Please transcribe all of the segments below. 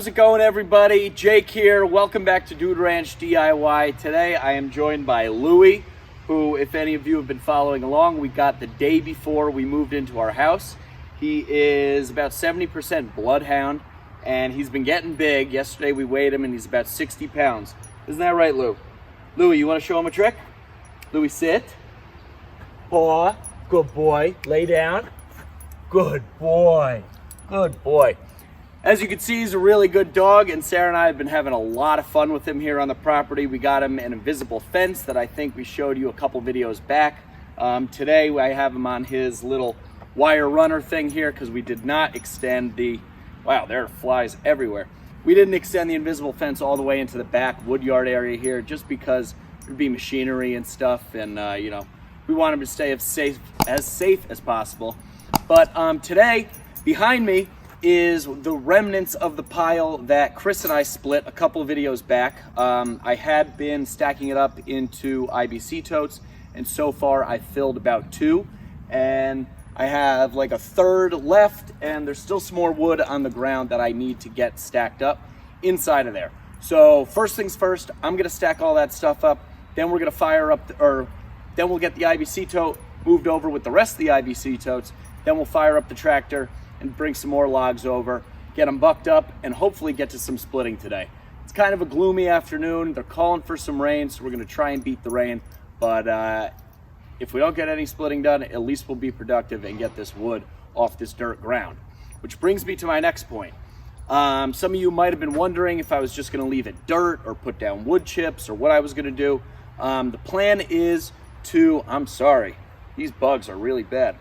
How's it going, everybody? Jake here. Welcome back to Dude Ranch DIY. Today I am joined by Louie, who, if any of you have been following along, we got the day before we moved into our house. He is about 70% bloodhound, and he's been getting big. Yesterday we weighed him, and he's about 60 pounds. Isn't that right, Lou? Louie, you want to show him a trick? Louie, sit. Paw. Good boy. Lay down. Good boy. Good boy. As you can see, he's a really good dog, and Sarah and I have been having a lot of fun with him here on the property. We got him an invisible fence that I think we showed you a couple videos back. Today I have him on his little wire runner thing here because we did not extend the, wow, there are flies everywhere. We didn't extend the invisible fence all the way into the back wood yard area here just because there'd be machinery and stuff, and you know, we want him to stay as safe as possible. But today, behind me, is the remnants of the pile that Chris and I split a couple of videos back. I had been stacking it up into IBC totes, and so far I filled about 2, and I have like a third left, and there's still some more wood on the ground that I need to get stacked up inside of there. So first things first, I'm gonna stack all that stuff up, then we're gonna fire up, then we'll get the IBC tote moved over with the rest of the IBC totes, then we'll fire up the tractor and bring some more logs over, get them bucked up, and hopefully get to some splitting today. It's kind of a gloomy afternoon. They're calling for some rain, so we're gonna try and beat the rain. But if we don't get any splitting done, at least we'll be productive and get this wood off this dirt ground. Which brings me to my next point. Some of you might have been wondering if I was just gonna leave it dirt or put down wood chips or what I was gonna do. The plan is to, I'm sorry, these bugs are really bad.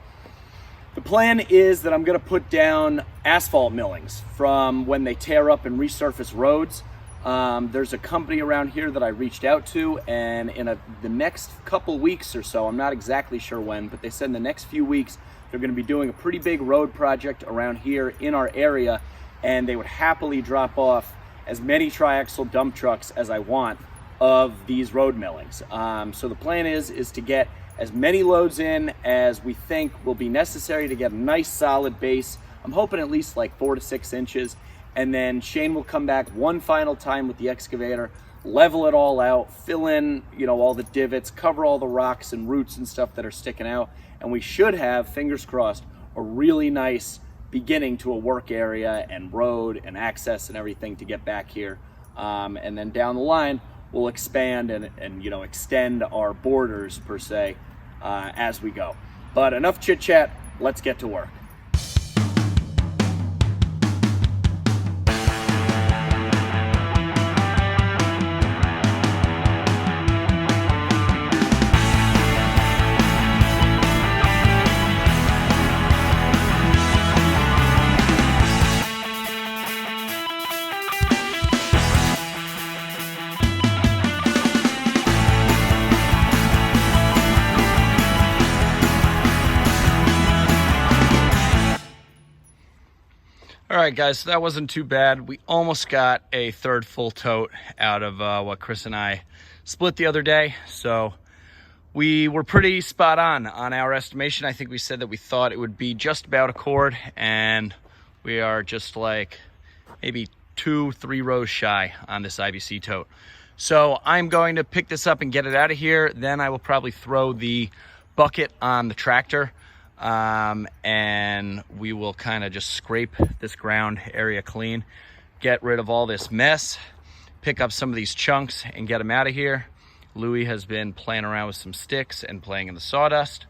The plan is that I'm gonna put down asphalt millings from when they tear up and resurface roads. There's a company around here that I reached out to, and in the next couple weeks or so, I'm not exactly sure when, but they said in the next few weeks, they're gonna be doing a pretty big road project around here in our area, and they would happily drop off as many triaxle dump trucks as I want of these road millings. So the plan is to get as many loads in as we think will be necessary to get a nice solid base. I'm hoping at least like 4 to 6 inches. And then Shane will come back one final time with the excavator, level it all out, fill in, you know, all the divots, cover all the rocks and roots and stuff that are sticking out. And we should have, fingers crossed, a really nice beginning to a work area and road and access and everything to get back here. And then down the line, we'll expand and you know, extend our borders per se as we go. But enough chit chat, let's get to work. All right, guys, so that wasn't too bad. We almost got a third full tote out of what Chris and I split the other day. So we were pretty spot on our estimation. I think we said that we thought it would be just about a cord, and we are just like maybe 2-3 rows shy on this IBC tote. So I'm going to pick this up and get it out of here. Then I will probably throw the bucket on the tractor. And we will kind of just scrape this ground area clean, get rid of all this mess, pick up some of these chunks and get them out of here. Louie has been playing around with some sticks and playing in the sawdust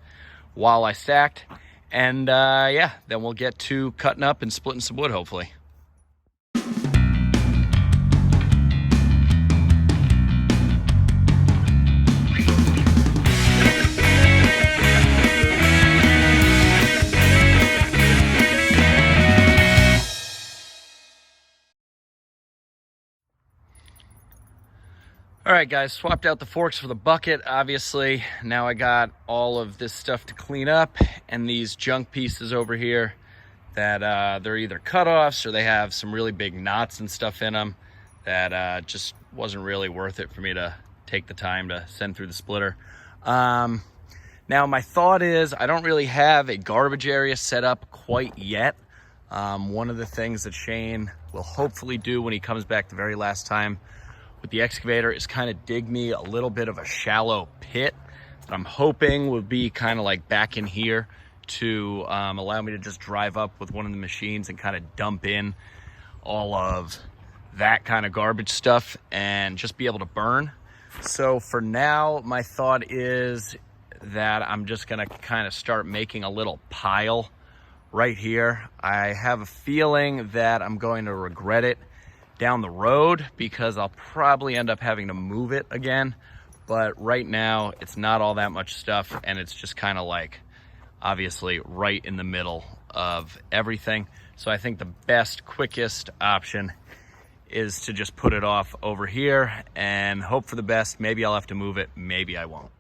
while I stacked. And yeah, then we'll get to cutting up and splitting some wood, hopefully. All right, guys, swapped out the forks for the bucket, obviously. Now I got all of this stuff to clean up, and these junk pieces over here that they're either cutoffs or they have some really big knots and stuff in them that just wasn't really worth it for me to take the time to send through the splitter. Now my thought is I don't really have a garbage area set up quite yet. One of the things that Shane will hopefully do when he comes back the very last time with the excavator is kind of dig me a little bit of a shallow pit that I'm hoping will be kind of like back in here to allow me to just drive up with one of the machines and kind of dump in all of that kind of garbage stuff and just be able to burn. So for now, my thought is that I'm just gonna kind of start making a little pile right here. I have a feeling that I'm going to regret it down the road because I'll probably end up having to move it again. But right now, it's not all that much stuff, and it's just kind of like, obviously, right in the middle of everything. So I think the best, quickest option is to just put it off over here and hope for the best. Maybe I'll have to move it, maybe I won't.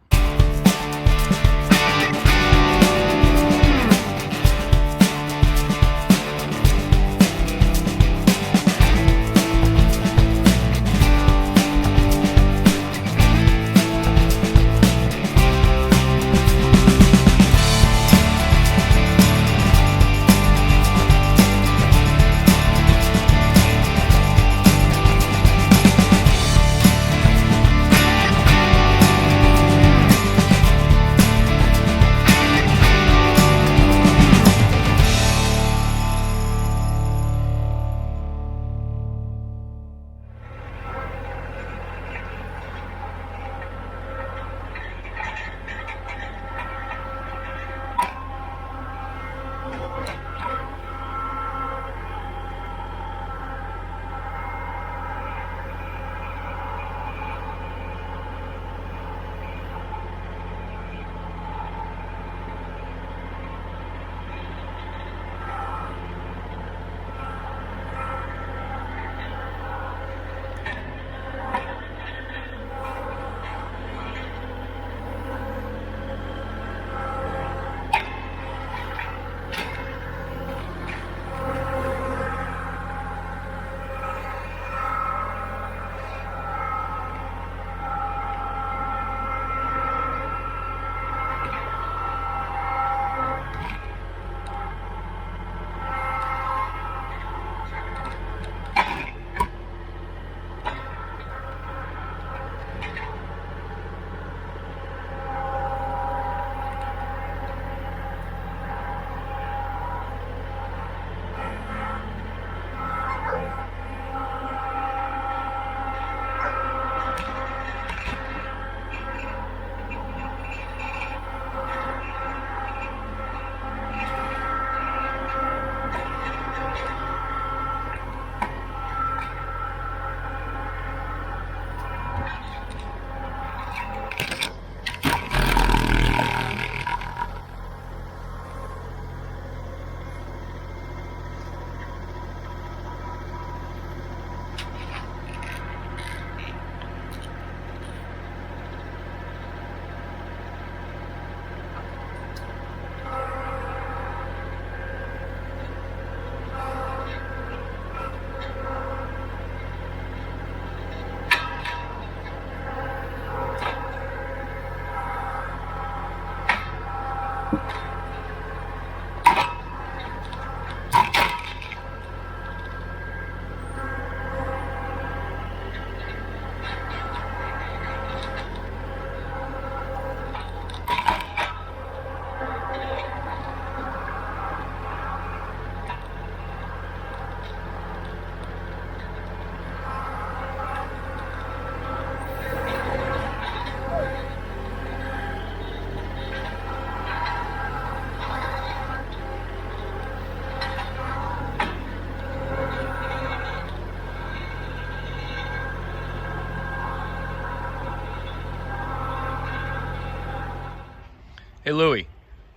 Hey Louie,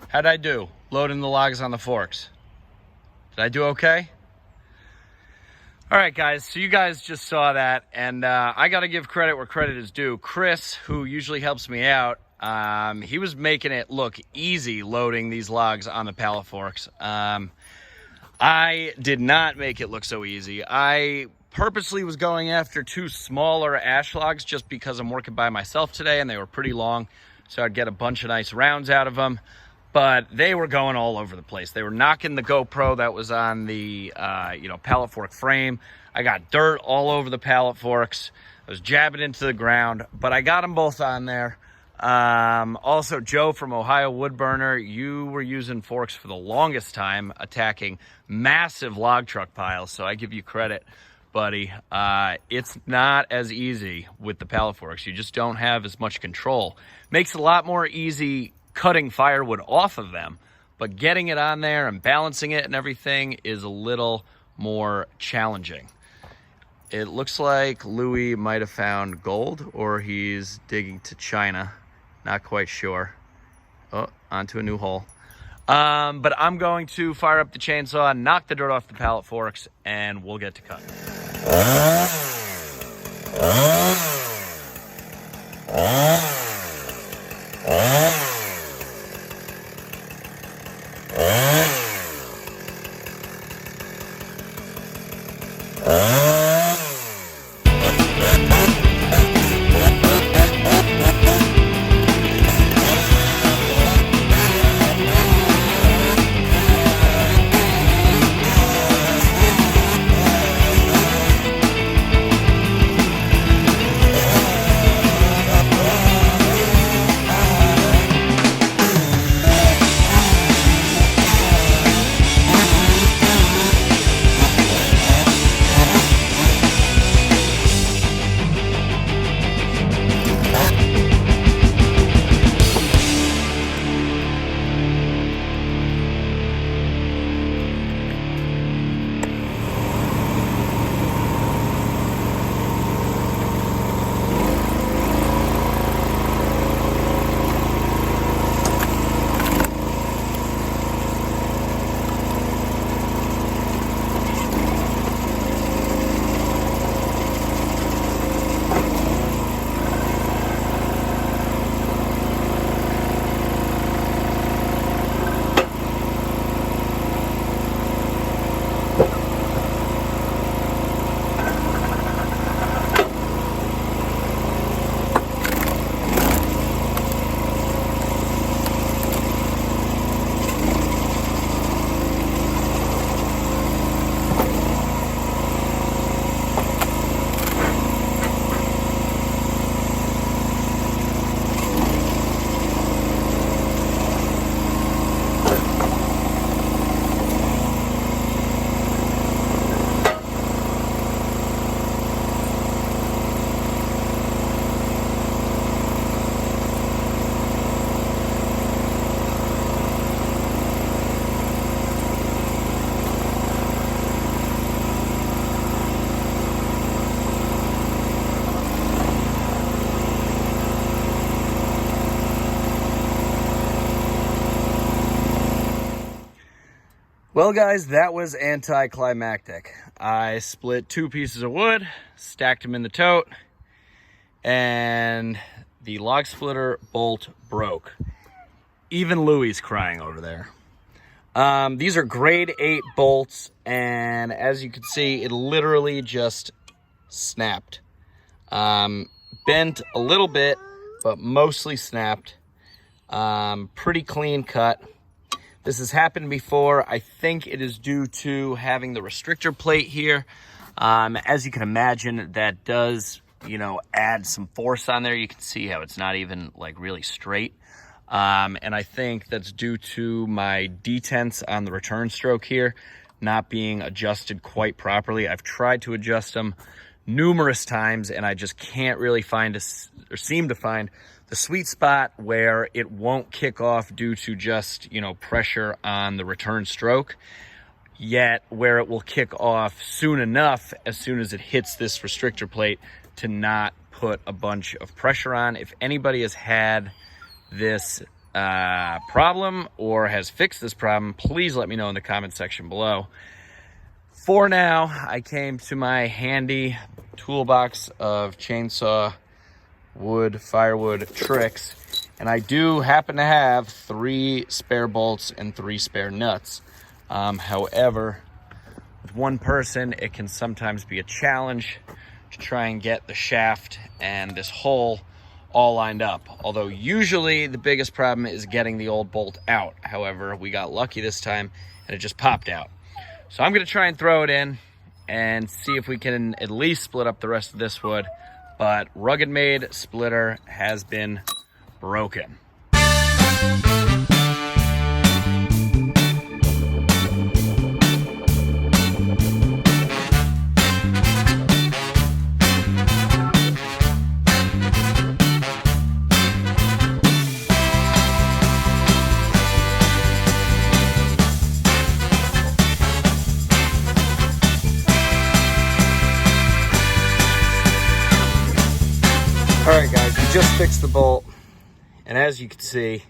how'd I do loading the logs on the forks? Did I do okay? All right, guys, so you guys just saw that, and I got to give credit where credit is due. Chris, who usually helps me out, he was making it look easy loading these logs on the pallet forks. I did not make it look so easy. I purposely was going after two smaller ash logs just because I'm working by myself today, and they were pretty long, so I'd get a bunch of nice rounds out of them. but they were going all over the place. They were knocking the GoPro that was on the, pallet fork frame. I got dirt all over the pallet forks. I was jabbing into the ground, but I got them both on there. Also, Joe from Ohio Woodburner, you were using forks for the longest time, attacking massive log truck piles, so I give you credit, buddy. It's not as easy with the pallet forks. You just don't have as much control. Makes it a lot more easy cutting firewood off of them, but getting it on there and balancing it and everything is a little more challenging. It looks like Louis might have found gold, or he's digging to China. Not quite sure. Oh, onto a new hole. But I'm going to fire up the chainsaw, knock the dirt off the pallet forks, and we'll get to cutting. Well, guys, that was anticlimactic. I split 2 pieces of wood, stacked them in the tote, and the log splitter bolt broke. Even Louie's crying over there. These are grade 8 bolts, and as you can see, it literally just snapped. Bent a little bit, but mostly snapped. Pretty clean cut. This has happened before. I think it is due to having the restrictor plate here. As you can imagine, that does, add some force on there. You can see how it's not even like really straight. And I think that's due to my detents on the return stroke here not being adjusted quite properly. I've tried to adjust them numerous times, and I just can't really seem to find the sweet spot where it won't kick off due to just, pressure on the return stroke, yet where it will kick off soon enough as soon as it hits this restrictor plate to not put a bunch of pressure on. If anybody has had this problem or has fixed this problem, please let me know in the comment section below. For now, I came to my handy toolbox of chainsaw, wood, firewood tricks, and I do happen to have 3 spare bolts and 3 spare nuts. However, with one person, it can sometimes be a challenge to try and get the shaft and this hole all lined up. Although usually the biggest problem is getting the old bolt out. However, we got lucky this time and it just popped out. So I'm gonna try and throw it in and see if we can at least split up the rest of this wood. But RuggedMade Splitter has been broken. All right, guys, we just fixed the bolt, and as you can see,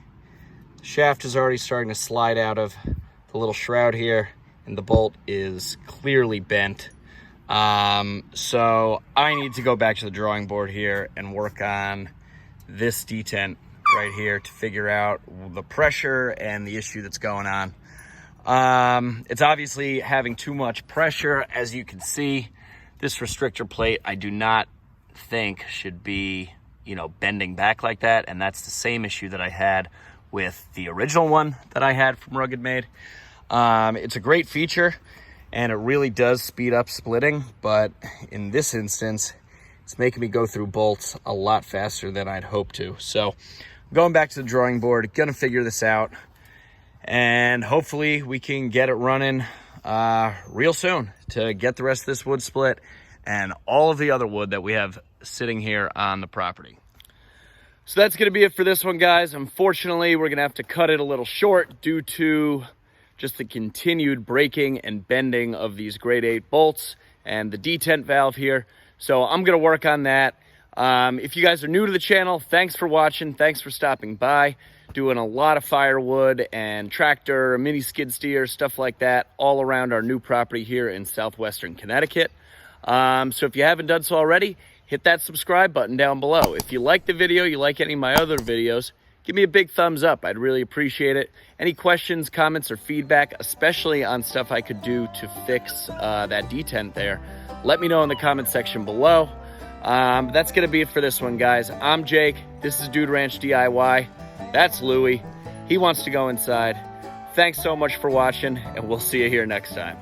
the shaft is already starting to slide out of the little shroud here, and the bolt is clearly bent. So I need to go back to the drawing board here and work on this detent right here to figure out the pressure and the issue that's going on. It's obviously having too much pressure. As you can see, this restrictor plate, I do not think should be, you know, bending back like that, and that's the same issue that I had with the original one that I had from RuggedMade. It's a great feature and it really does speed up splitting, but in this instance it's making me go through bolts a lot faster than I'd hoped to. So I'm going back to the drawing board, gonna figure this out, and hopefully we can get it running real soon to get the rest of this wood split and all of the other wood that we have sitting here on the property. So that's gonna be it for this one, guys. Unfortunately, we're gonna have to cut it a little short due to just the continued breaking and bending of these grade 8 bolts and the detent valve here. So I'm gonna work on that. If you guys are new to the channel, thanks for watching, thanks for stopping by. Doing a lot of firewood and tractor, mini skid steer, stuff like that, all around our new property here in southwestern Connecticut. So if you haven't done so already, hit that subscribe button down below. If you like the video, you like any of my other videos, give me a big thumbs up. I'd really appreciate it. Any questions, comments, or feedback, especially on stuff I could do to fix that detent there, let me know in the comment section below. That's going to be it for this one, guys. I'm Jake. This is Dude Ranch DIY. That's Louie. He wants to go inside. Thanks so much for watching, and we'll see you here next time.